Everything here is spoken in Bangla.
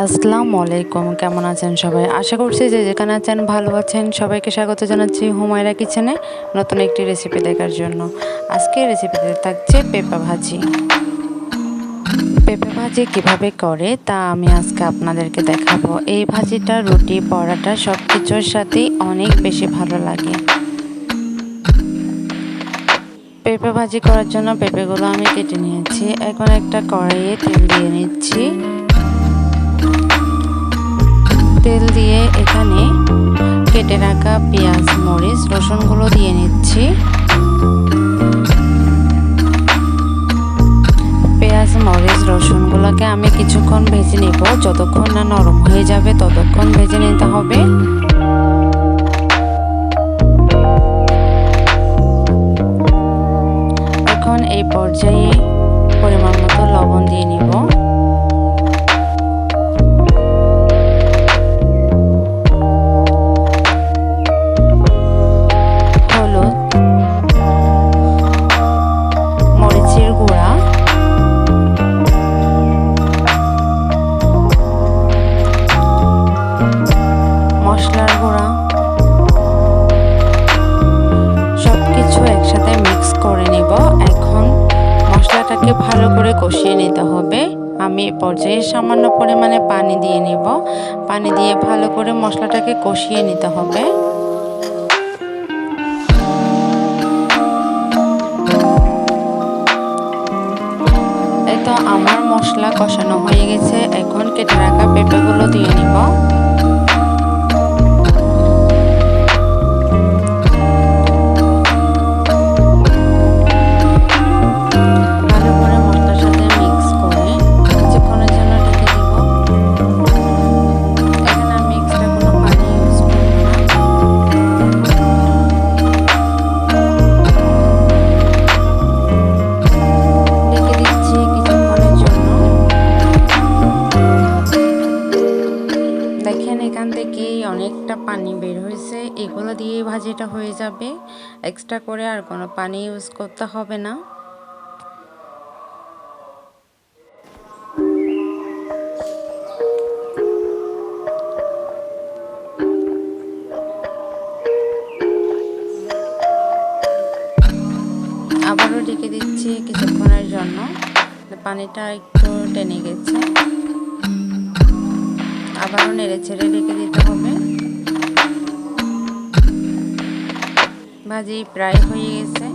আসসালামু আলাইকুম, কেমন আছেন সবাই? আশা করছি যে যেখানে আছেন ভালো আছেন। সবাইকে স্বাগত জানাচ্ছি হুমায়রা কিচেনে নতুন একটি রেসিপি দেখার জন্য। আজকে রেসিপিতে থাকছে পেঁপা ভাজি। পেঁপে ভাজি কিভাবে করে তা আমি আজকে আপনাদেরকে দেখাবো। এই ভাজিটা রুটি, পরোটা সব কিছুর সাথেই অনেক বেশি ভালো লাগে। পেঁপে ভাজি করার জন্য পেঁপেগুলো আমি কেটে নিয়েছি। এখন একটা কড়াইয়ে তেল দিয়ে নিচ্ছি। তেল দিয়ে এখানে কেটে রাখা পেঁয়াজ, মরিচ, রসুনগুলো দিয়ে নিচ্ছি। পেঁয়াজ, মরিচ, রসুনগুলোকে আমি কিছুক্ষণ ভেজে নেব। যতক্ষণ না নরম হয়ে যাবে ততক্ষণ ভেজে নিতে হবে। এখন এই পর্যায়ে পরিমাণ মতো লবণ দিয়ে নিব। মশলার গুঁড়া সব কিছু একসাথে মিক্স করে নিব। এখন মশলাটাকে ভালো করে কষিয়ে নিতে হবে। আমি এই পর্যায়ে সামান্য পরিমাণে পানি দিয়ে নিব। পানি দিয়ে ভালো করে মশলাটাকে কষিয়ে নিতে হবে। এই তো আমার মশলা কষানো হয়ে গেছে। এখন কেটে রাখা পেঁপেগুলো দিয়ে নিব। দেখেন এখান থেকেই অনেকটা পানি বের হয়েছে। এগুলো দিয়ে ভাজিটা হয়ে যাবে। এক্সট্রা করে আর কোনো পানি ইউজ করতে হবে না। আবারও ঢেকে দিচ্ছি কিছুক্ষণের জন্য। পানিটা একটু টেনে গেছে। আবারও নেড়ে ছেড়ে ঢেকে দিতে হবে। ভাজি প্রায় হয়ে গেছে।